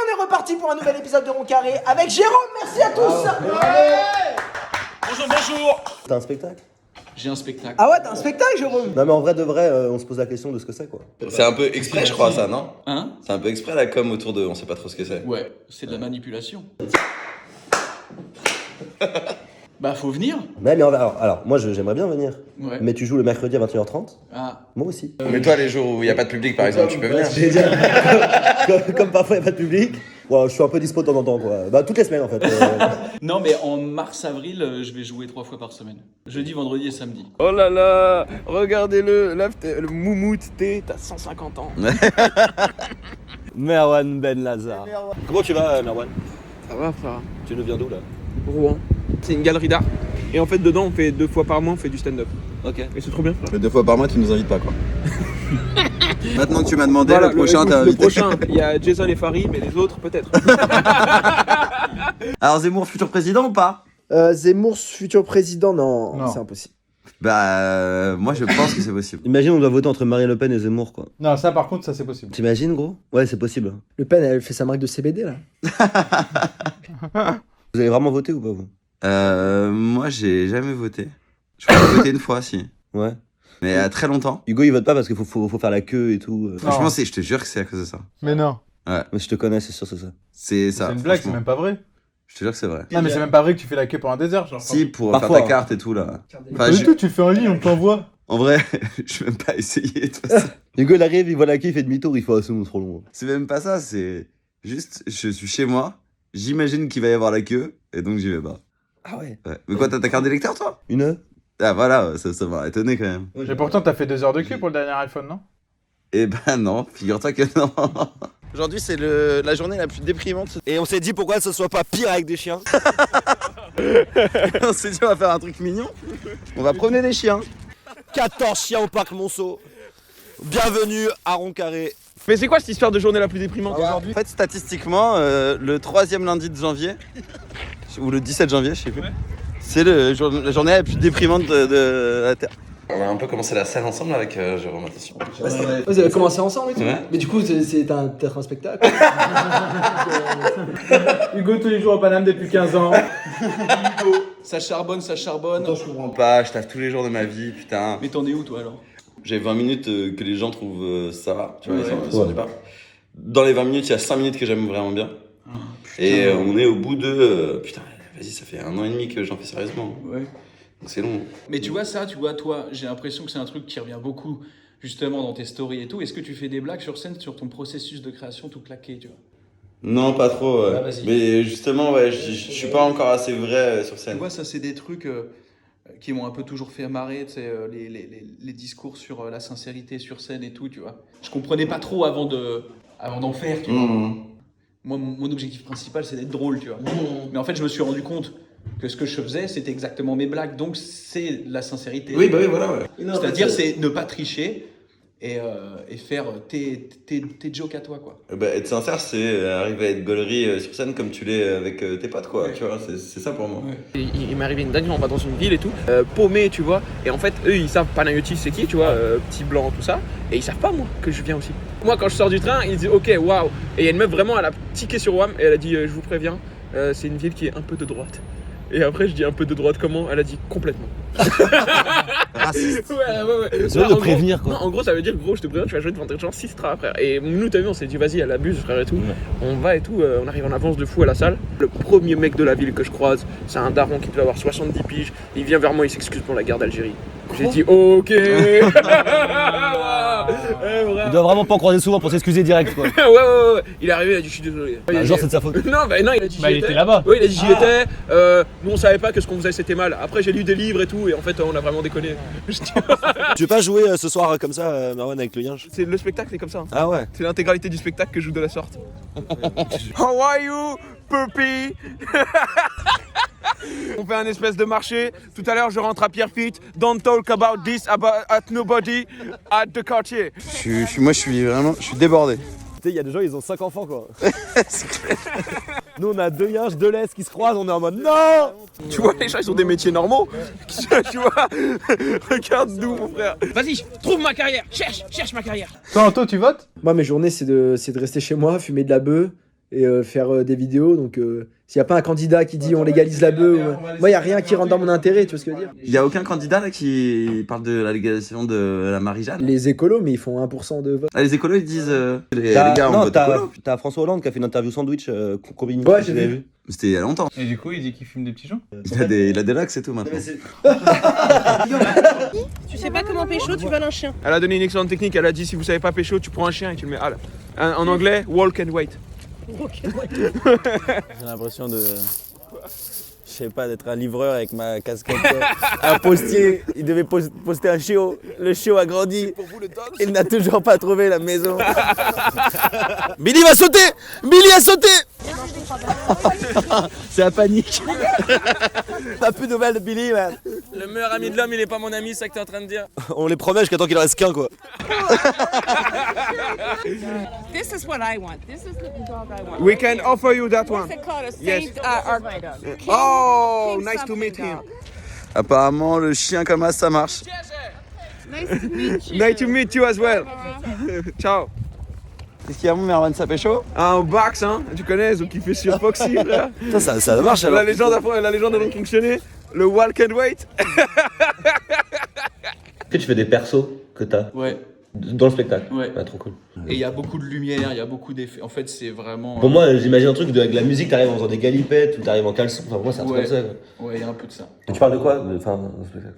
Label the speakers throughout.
Speaker 1: est reparti pour un nouvel épisode de Rond Carré avec Jérôme. Merci à tous.
Speaker 2: Bonjour, bonjour.
Speaker 3: T'as un spectacle?
Speaker 2: J'ai un spectacle.
Speaker 1: Ah ouais, t'as un spectacle, Jérôme?
Speaker 3: Non mais en vrai de vrai, on se pose la question de ce que c'est quoi.
Speaker 4: C'est un peu exprès, je crois, ça, non?
Speaker 2: Hein?
Speaker 4: C'est un peu exprès la com autour de. On sait pas trop ce que c'est.
Speaker 2: Ouais, c'est de la manipulation. Bah, faut venir.
Speaker 3: Mais alors moi j'aimerais bien venir.
Speaker 2: Ouais.
Speaker 3: Mais tu joues le mercredi à 21h30?
Speaker 2: Ah.
Speaker 3: Moi aussi.
Speaker 4: Mais toi, les jours où il n'y a pas de public, par exemple, tu peux venir.
Speaker 3: J'allais dire, comme parfois il n'y a pas de public, ouais, je suis un peu dispo de temps en temps quoi. Bah toutes les semaines en fait.
Speaker 2: Non, mais en mars-avril, je vais jouer 3 fois par semaine. Jeudi, vendredi et samedi.
Speaker 5: Oh là là, regardez-le, là, le moumout T, t'as 150 ans.
Speaker 3: Merwan Ben Lazar. Comment tu vas Merwan?
Speaker 5: Ça va frère.
Speaker 3: Tu nous viens d'où là?
Speaker 5: Rouen. C'est une galerie d'art. Et en fait dedans on fait 2 fois par mois on fait du stand-up.
Speaker 3: Ok.
Speaker 5: Et c'est trop bien frère.
Speaker 4: Mais 2 fois par mois, tu nous invites pas, quoi. Maintenant que tu m'as demandé,
Speaker 5: Voilà,
Speaker 4: le prochain, t'as
Speaker 5: le
Speaker 4: invité.
Speaker 5: prochain, il y a Jason et Farid, mais les autres peut-être.
Speaker 4: Alors, Zemmour, futur président ou pas?
Speaker 1: Zemmour, futur président, non. C'est impossible.
Speaker 4: Bah, moi, je pense que c'est possible.
Speaker 3: Imagine on doit voter entre Marine Le Pen et Zemmour quoi.
Speaker 6: Non, ça par contre, ça c'est possible.
Speaker 3: T'imagines gros? Ouais c'est possible.
Speaker 1: Le Pen, elle fait sa marque de CBD là.
Speaker 3: Vous avez vraiment voté ou pas vous?
Speaker 4: Moi, j'ai jamais voté. Je crois que j'ai voté une fois, si.
Speaker 3: Ouais.
Speaker 4: Mais il y a très longtemps.
Speaker 3: Hugo il vote pas parce qu'il faut faire la queue et tout.
Speaker 4: Franchement, je te jure que c'est à cause de ça.
Speaker 6: Mais non,
Speaker 3: Mais je te connais c'est sûr c'est ça.
Speaker 4: C'est ça.
Speaker 6: c'est une blague, c'est
Speaker 4: franchement.
Speaker 6: même pas vrai.
Speaker 4: Je te jure que c'est vrai.
Speaker 6: Non, mais c'est même pas vrai que tu fais la queue pendant des heures. Genre,
Speaker 4: Si, pour
Speaker 3: Parfois.
Speaker 4: faire ta carte et tout, là.
Speaker 6: pas
Speaker 4: Enfin,
Speaker 6: du tout, tu fais en ligne, on t'envoie.
Speaker 4: en vrai, je vais même pas essayer, de toute façon.
Speaker 3: Hugo il arrive, il voit la queue, il fait demi-tour, il fait ah c'est bon, trop long.
Speaker 4: C'est même pas ça, c'est juste, je suis chez moi, j'imagine qu'il va y avoir la queue, et donc j'y vais pas.
Speaker 3: Ah ouais.
Speaker 4: Ouais. Mais quoi, t'as ta carte d'électeur, toi?
Speaker 3: Une?
Speaker 4: Ah voilà, ça m'a étonné quand même.
Speaker 6: Et pourtant, t'as fait 2 heures de queue pour le dernier iPhone, non?
Speaker 4: Eh ben non, figure-toi que non. Aujourd'hui, c'est la journée la plus déprimante.
Speaker 3: Et on s'est dit pourquoi ce soit pas pire avec des chiens.
Speaker 4: On s'est dit, on va faire un truc mignon. On va promener des chiens.
Speaker 3: 14 chiens au parc Monceau. Bienvenue à Rond Carré.
Speaker 5: Mais c'est quoi cette histoire de journée la plus déprimante aujourd'hui?
Speaker 4: En fait, statistiquement, le 3e lundi de janvier, ou le 17 janvier, je sais plus, c'est la journée la plus déprimante de la Terre. On a un peu commencé la scène ensemble avec Jérôme, attention.
Speaker 1: Vous avez commencé ensemble et tout?
Speaker 4: Ouais.
Speaker 1: Mais du coup, c'est peut-être un spectacle.
Speaker 6: Hugo, tous les jours au Paname depuis 15 ans.
Speaker 2: Ça charbonne, ça charbonne.
Speaker 4: Je comprends pas, je taffe tous les jours de ma vie, putain.
Speaker 2: Mais t'en es où, toi, alors?
Speaker 4: J'ai 20 minutes que les gens trouvent ça va, tu vois,
Speaker 2: Ouais.
Speaker 4: ils s'en rendent pas. Dans les 20 minutes, il y a 5 minutes que j'aime vraiment bien. Et on est au bout de... putain, vas-y, ça fait 1 an et demi que j'en fais sérieusement.
Speaker 2: Ouais.
Speaker 4: Donc c'est long.
Speaker 2: Mais tu vois ça, tu vois, toi, j'ai l'impression que c'est un truc qui revient beaucoup, justement, dans tes stories et tout. Est-ce que tu fais des blagues sur scène sur ton processus de création tout claqué, tu vois?
Speaker 4: Non, pas trop.
Speaker 2: Ah, vas-y.
Speaker 4: Mais justement, ouais, je suis pas encore assez vrai sur
Speaker 2: Tu
Speaker 4: scène.
Speaker 2: vois, ça, c'est des trucs qui m'ont un peu toujours fait marrer, tu sais, les discours sur la sincérité sur scène et tout, tu vois. Je comprenais pas trop avant d'en faire, tu vois. Moi, mon objectif principal, c'est d'être drôle, tu vois. Mais en fait, je me suis rendu compte que ce que je faisais, c'était exactement mes blagues. Donc, c'est la sincérité.
Speaker 4: Oui, bah oui, voilà, ouais.
Speaker 2: C'est-à-dire, c'est ne pas tricher et faire tes jokes à toi, quoi.
Speaker 4: Bah, être sincère, c'est arriver à être gaulerie sur scène comme tu l'es avec tes potes, quoi.
Speaker 2: Ouais.
Speaker 4: Tu vois, c'est ça pour moi.
Speaker 2: Ouais.
Speaker 5: Il m'est arrivé une dinguerie, on va dans une ville et tout, paumé tu vois, et en fait eux ils savent Panayotis c'est qui tu vois, petit blanc tout ça, et ils savent pas moi que je viens aussi. Moi quand je sors du train ils disent ok waouh, et il y a une meuf vraiment elle a tiqué sur WAM et elle a dit je vous préviens, c'est une ville qui est un peu de droite. Et après je dis un peu de droite comment? Elle a dit complètement.
Speaker 4: Raciste.
Speaker 5: Ouais.
Speaker 3: C'est vrai de prévenir, quoi.
Speaker 5: Non, en gros ça veut dire gros je te préviens tu vas jouer devant des gens 6 straps frère. Et nous t'as vu on s'est dit vas-y elle abuse frère et tout. On va et tout, on arrive en avance de fou à la salle. Le premier mec de la ville que je croise, c'est un daron qui devait avoir 70 piges. Il vient vers moi, il s'excuse pour la guerre d'Algérie. J'ai dit ok.
Speaker 3: Il doit vraiment pas en croiser souvent pour s'excuser direct quoi.
Speaker 5: Ouais. Il est arrivé, il a dit je suis désolé.
Speaker 3: Un jour c'est de sa faute.
Speaker 5: Non, il a dit
Speaker 6: Bah,
Speaker 5: j'y
Speaker 6: il
Speaker 5: étais.
Speaker 6: était là-bas.
Speaker 5: Oui, il a dit j'y étais. Nous on savait pas que ce qu'on faisait c'était mal. Après j'ai lu des livres et tout, et en fait on a vraiment déconné.
Speaker 3: Tu veux pas jouer ce soir comme ça Marwan avec le yinche?
Speaker 5: C'est le spectacle, c'est comme ça.
Speaker 3: Ah ouais.
Speaker 5: C'est l'intégralité du spectacle que je joue de la sorte. How are you, puppy? On fait un espèce de marché. Tout à l'heure, je rentre à Pierrefitte. Don't talk about this at nobody at the quartier.
Speaker 4: Moi, je suis débordé.
Speaker 3: Tu sais, il y a des gens, ils ont 5 enfants quoi. Nous, on a 2 yinches, 2 laisses qui se croisent, on est en mode non.
Speaker 5: Tu vois, les gens, ils ont des métiers normaux. Tu vois, regarde nous, mon frère. Vas-y, trouve ma carrière. Cherche ma carrière.
Speaker 6: Toi, Anto, tu votes?
Speaker 1: Moi, mes journées, c'est de rester chez moi, fumer de la bœuf et faire des vidéos. Donc, s'il n'y a pas un candidat qui dit on légalise la bœuf, moi, il n'y a rien qui rentre dans mon intérêt, tu vois ce que je veux dire.
Speaker 4: Il y a aucun candidat là qui parle de la légalisation de la Marie-Jeanne.
Speaker 1: Les écolos, mais ils font 1% de vote.
Speaker 4: Ah, les écolos ils disent les gars on vote écolo.
Speaker 3: T'as François Hollande qui a fait une interview sandwich combiné.
Speaker 1: Ouais, j'ai vu.
Speaker 4: C'était il y a longtemps.
Speaker 6: Et du coup, il dit qu'il fume des petits gens.
Speaker 4: Il a des lacs, c'est tout maintenant.
Speaker 7: Tu sais pas comment pécho, tu voles un chien.
Speaker 5: Elle a donné une excellente technique, elle a dit si vous savez pas pécho, tu prends un chien et tu le mets. En anglais, walk and wait.
Speaker 3: J'ai l'impression de. Je sais pas, d'être un livreur avec ma casquette. Un postier, il devait poster un chiot. Le chiot a grandi. Il n'a toujours pas trouvé la maison. Billy va sauter! Billy a sauté! C'est la panique. T'as plus de nouvelles de Billy, man.
Speaker 5: Le meilleur ami de l'homme, il est pas mon ami, c'est ça que t'es en train de dire.
Speaker 3: On les promet jusqu'à temps qu'il en reste qu'un, quoi.
Speaker 7: This is what I want. This is the dog I want.
Speaker 5: We can offer you that one.
Speaker 7: What's it called? A
Speaker 5: Yes.
Speaker 7: Saint,
Speaker 5: Oh,
Speaker 7: King
Speaker 5: nice to meet
Speaker 7: something
Speaker 5: him.
Speaker 7: dog.
Speaker 4: Apparemment le chien comme ça marche.
Speaker 7: Nice to meet you.
Speaker 5: Nice to meet you as well. Ciao.
Speaker 4: Qu'est-ce qu'il y a mon Merwan, ça pécho?
Speaker 5: Un box, hein, tu connais, ce qui fait sur Foxy, frère.
Speaker 3: Putain, ça marche alors.
Speaker 5: La légende a donc fonctionné. Le walk and wait.
Speaker 3: Est-ce que tu fais des persos que t'as
Speaker 2: Ouais.
Speaker 3: dans le spectacle?
Speaker 2: Ouais.
Speaker 3: Ah, trop cool.
Speaker 2: Et il y a beaucoup de lumière, il y a beaucoup d'effets. En fait, c'est vraiment.
Speaker 3: Pour moi, j'imagine un truc avec la musique, t'arrives en faisant des galipettes ou t'arrives en caleçon. Enfin, pour moi, c'est un truc
Speaker 2: Ouais.
Speaker 3: comme ça. Quoi.
Speaker 2: Ouais, il y a un peu de ça.
Speaker 3: Et tu parles de quoi dans le spectacle?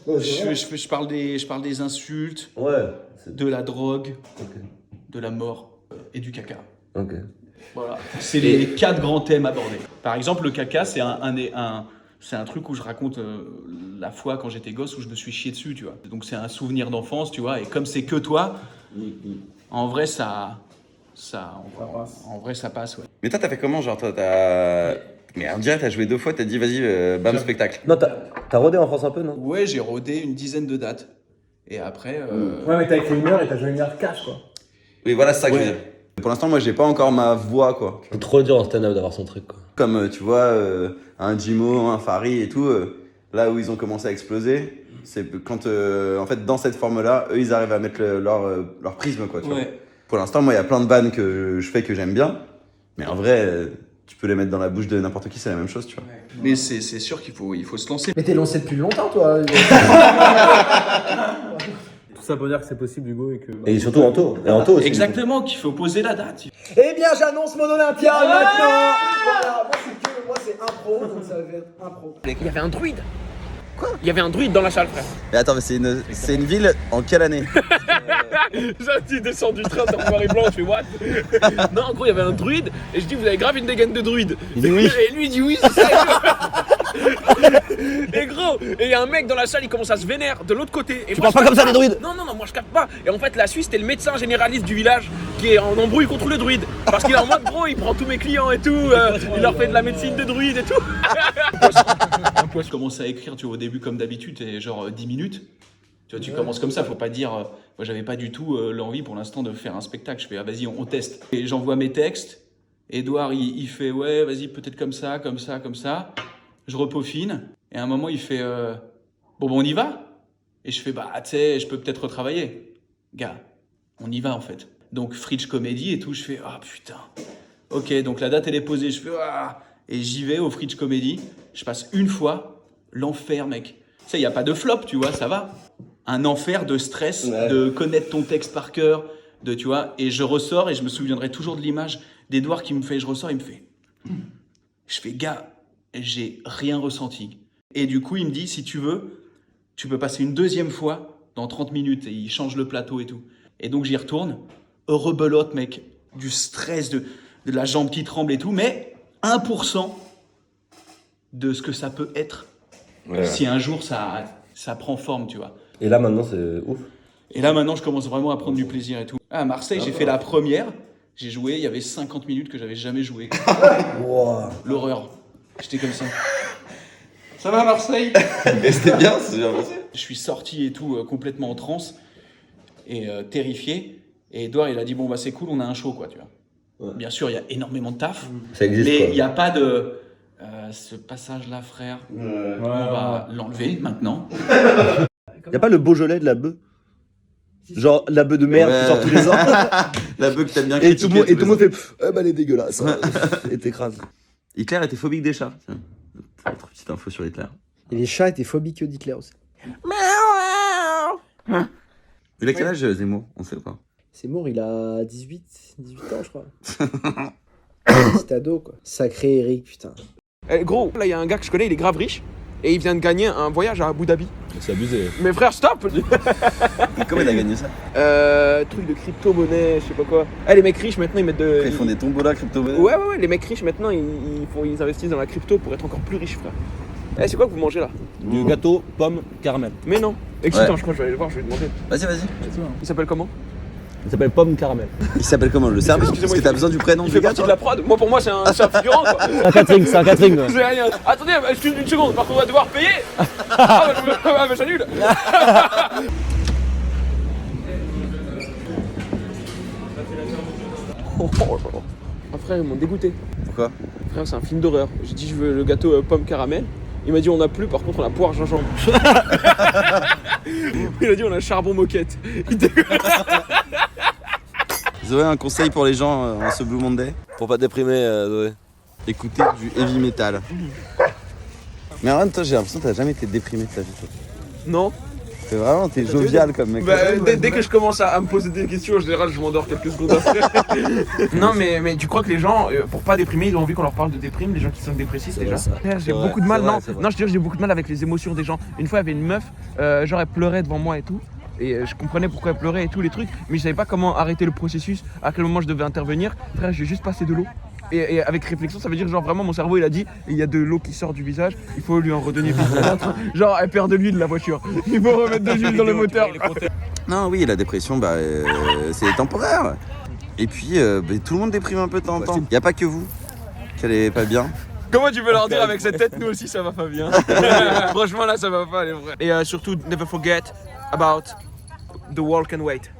Speaker 2: Je parle des insultes,
Speaker 3: Ouais.
Speaker 2: de la drogue,
Speaker 3: Ok.
Speaker 2: de la mort et du caca.
Speaker 3: Ok.
Speaker 2: Voilà. C'est les 4 grands thèmes abordés. Par exemple, le caca, c'est c'est un truc où je raconte la fois quand j'étais gosse où je me suis chié dessus, tu vois. Donc c'est un souvenir d'enfance, tu vois. Et comme c'est que toi, en vrai, en vrai, ça passe, ouais.
Speaker 4: Mais toi t'as fait comment genre toi t'as... Mais en direct t'as joué 2 fois, t'as dit vas-y bam spectacle.
Speaker 3: Non, t'as rodé en France un peu, non?
Speaker 2: Ouais, j'ai rodé une dizaine de dates. Et après,
Speaker 6: Ouais, mais t'as écrit 1 heure et t'as joué 1 heure cash, quoi.
Speaker 4: Oui voilà c'est ça que je veux dire. Pour l'instant moi j'ai pas encore ma voix quoi.
Speaker 3: C'est trop dur en stand-up d'avoir son truc, quoi.
Speaker 4: Comme tu vois un Jimo, un Fari et tout, là où ils ont commencé à exploser, c'est quand en fait dans cette forme-là, eux ils arrivent à mettre leur prisme quoi. Tu vois.
Speaker 2: ouais.
Speaker 4: Pour l'instant moi il y a plein de vannes que je fais que j'aime bien, mais en vrai tu peux les mettre dans la bouche de n'importe qui, c'est la même chose tu vois.
Speaker 2: Mais c'est sûr qu'il faut se lancer.
Speaker 1: Mais t'es lancé depuis longtemps, toi.
Speaker 6: Tout ça pour dire que c'est possible, Hugo, et que.
Speaker 3: Et surtout Anto. Et Anto aussi.
Speaker 2: Exactement, qu'il faut poser la date.
Speaker 1: Eh bien, j'annonce mon Olympia maintenant. Voilà, moi c'est impro, donc ça va être impro.
Speaker 5: Il y avait un druide. Quoi? Il y avait un druide dans la salle, frère.
Speaker 4: Mais attends mais c'est une ville en quelle année?
Speaker 5: J'ai descendu du train, t'as noir et blanc, je fais what? Non, en gros, il y avait un druide, et je dis, vous avez grave une dégaine de druide.
Speaker 3: Il dit oui.
Speaker 5: Et lui, il dit oui, c'est ça. Et gros, et il y a un mec dans la salle, il commence à se vénère de l'autre côté. Et
Speaker 3: Tu
Speaker 5: moi,
Speaker 3: parles pas
Speaker 5: je
Speaker 3: comme ça
Speaker 5: capte
Speaker 3: des druides.
Speaker 5: Non, moi je capte pas. Et en fait, la Suisse, c'était le médecin généraliste du village qui est en embrouille contre le druide. Parce qu'il est en mode, gros, il prend tous mes clients et tout, il leur fait de la médecine de druide et tout.
Speaker 2: Je commence à écrire, tu vois, au début comme d'habitude, c'est genre 10 minutes. Tu vois, tu commences comme ça, faut pas dire. Moi, j'avais pas du tout l'envie pour l'instant de faire un spectacle. Je fais, ah, vas-y, on teste. Et j'envoie mes textes. Edouard, il fait, ouais, vas-y, peut-être comme ça, comme ça, comme ça. Je repeaufine. Et à un moment, il fait, bon, on y va. Et je fais, bah, tu sais, je peux peut-être retravailler. Gars, on y va en fait. Donc, Fridge Comedy et tout, je fais, ah putain. Ok, donc la date, elle est posée. Je fais, ah. Et j'y vais au Fridge Comedy. Je passe une fois, l'enfer, mec. Tu sais, il n'y a pas de flop, tu vois, ça va. Un enfer de stress, de connaître ton texte par cœur, tu vois. Et je ressors et je me souviendrai toujours de l'image d'Edouard qui me fait, je ressors, il me fait. Je fais, gars, j'ai rien ressenti. Et du coup, il me dit, si tu veux, tu peux passer une deuxième fois dans 30 minutes. Et il change le plateau et tout. Et donc, j'y retourne. Rebelote, mec. Du stress, de la jambe qui tremble et tout. Mais 1% de ce que ça peut être si un jour ça prend forme, tu vois.
Speaker 3: Et là maintenant c'est ouf.
Speaker 2: Et là maintenant je commence vraiment à prendre du plaisir et tout. À Marseille j'ai fait la première, j'ai joué, il y avait 50 minutes que j'avais jamais joué.
Speaker 3: Wow.
Speaker 2: L'horreur, j'étais comme ça. Ça va Marseille?
Speaker 4: Et c'était bien, c'est bien passé.
Speaker 2: Je suis sorti et tout complètement en transe et terrifié. Et Edouard il a dit bon bah c'est cool, on a un show quoi, tu vois. Ouais. Bien sûr il y a énormément de taf,
Speaker 3: Ça existe
Speaker 2: mais
Speaker 3: quoi.
Speaker 2: il n'y a pas de... ce passage-là, frère, on va l'enlever maintenant.
Speaker 3: Y'a pas le Beaujolais de la bœuf?
Speaker 8: Genre la bœuf de merde qui sort tous les ans.
Speaker 4: La bœuf que t'aimes bien
Speaker 8: Et tout
Speaker 4: critiquer.
Speaker 8: le monde
Speaker 4: tous les
Speaker 8: fait bah elle est dégueulasse. Et t'écrases.
Speaker 4: ans. Hitler était phobique des chats. Tiens, autre petite info sur Hitler.
Speaker 1: Et les chats étaient phobiques d'Hitler aussi.
Speaker 4: Il a quel âge Zemmour? On sait pas.
Speaker 1: Zemmour, il a 18 ans, je crois. C'est ado, quoi. Sacré Eric, putain.
Speaker 5: Eh, gros, là il y a un gars que je connais, il est grave riche. Et il vient de gagner un voyage à Abu Dhabi.
Speaker 3: C'est abusé.
Speaker 5: Mais frère, stop.
Speaker 4: Comment il a gagné ça?
Speaker 5: Truc de crypto-monnaie, je sais pas quoi. Eh, les mecs riches maintenant ils mettent de.
Speaker 4: Ils font des tombolas crypto-monnaies.
Speaker 5: Ouais, les mecs riches maintenant ils investissent dans la crypto pour être encore plus riches, frère. Eh, c'est quoi que vous mangez là?
Speaker 3: Du gâteau, pomme, caramel.
Speaker 5: Mais non. Excitant,
Speaker 4: Ouais.
Speaker 5: je crois que je vais aller voir, je vais demander.
Speaker 4: Vas-y.
Speaker 5: Il s'appelle comment?
Speaker 3: Il s'appelle pomme caramel.
Speaker 4: Il s'appelle comment? Le serveur? Parce
Speaker 5: Excusez-moi,
Speaker 4: que t'as besoin du prénom
Speaker 5: Il
Speaker 4: du
Speaker 5: fait
Speaker 4: gars,
Speaker 5: partie de
Speaker 4: toi?
Speaker 5: la prod. Moi, pour moi, c'est un figurant, quoi.
Speaker 3: C'est un catering, c'est un catering. Ouais.
Speaker 5: C'est rien. Attendez, excuse une seconde, parce qu'on va devoir payer. Ah, bah, j'annule. Ah, frère, ils m'ont dégoûté.
Speaker 4: Pourquoi?
Speaker 5: Frère, c'est un film d'horreur. J'ai dit, je veux le gâteau pomme caramel. Il m'a dit, on a plus, par contre, on a poire gingembre. Il a dit, on a charbon moquette.
Speaker 4: Zoé, un conseil pour les gens en ce Blue Monday?
Speaker 3: Pour pas déprimer, Zoé.
Speaker 4: Écoutez du heavy metal. Mais Aaron, toi, j'ai l'impression que t'as jamais été déprimé de ta vie, toi.
Speaker 5: Non.
Speaker 4: C'est vraiment, t'es jovial comme mec.
Speaker 5: Bah, dès que je commence à me poser des questions, en général, je m'endors quelques secondes après. Non, mais tu crois que les gens, pour pas déprimer, ils ont envie qu'on leur parle de déprime, les gens qui sont dépressifs déjà. Frère, j'ai beaucoup de mal, non, je te jure, j'ai beaucoup de mal avec les émotions des gens. Une fois, il y avait une meuf, genre elle pleurait devant moi et tout. Et je comprenais pourquoi elle pleurait et tous les trucs, mais je savais pas comment arrêter le processus, à quel moment je devais intervenir. Frère, j'ai juste passé de l'eau. Et avec réflexion, ça veut dire genre vraiment mon cerveau il a dit il y a de l'eau qui sort du visage, il faut lui en redonner vite. Genre elle perd de l'huile la voiture, il faut remettre de l'huile dans le moteur.
Speaker 4: Non, oui, la dépression, c'est temporaire. Et puis, tout le monde déprime un peu de temps en temps. Y a pas que vous qu'elle est pas bien.
Speaker 5: Comment tu peux leur dire avec cette tête, nous aussi ça va pas bien. Franchement là ça va pas les vrais. Et surtout never forget about the world can wait.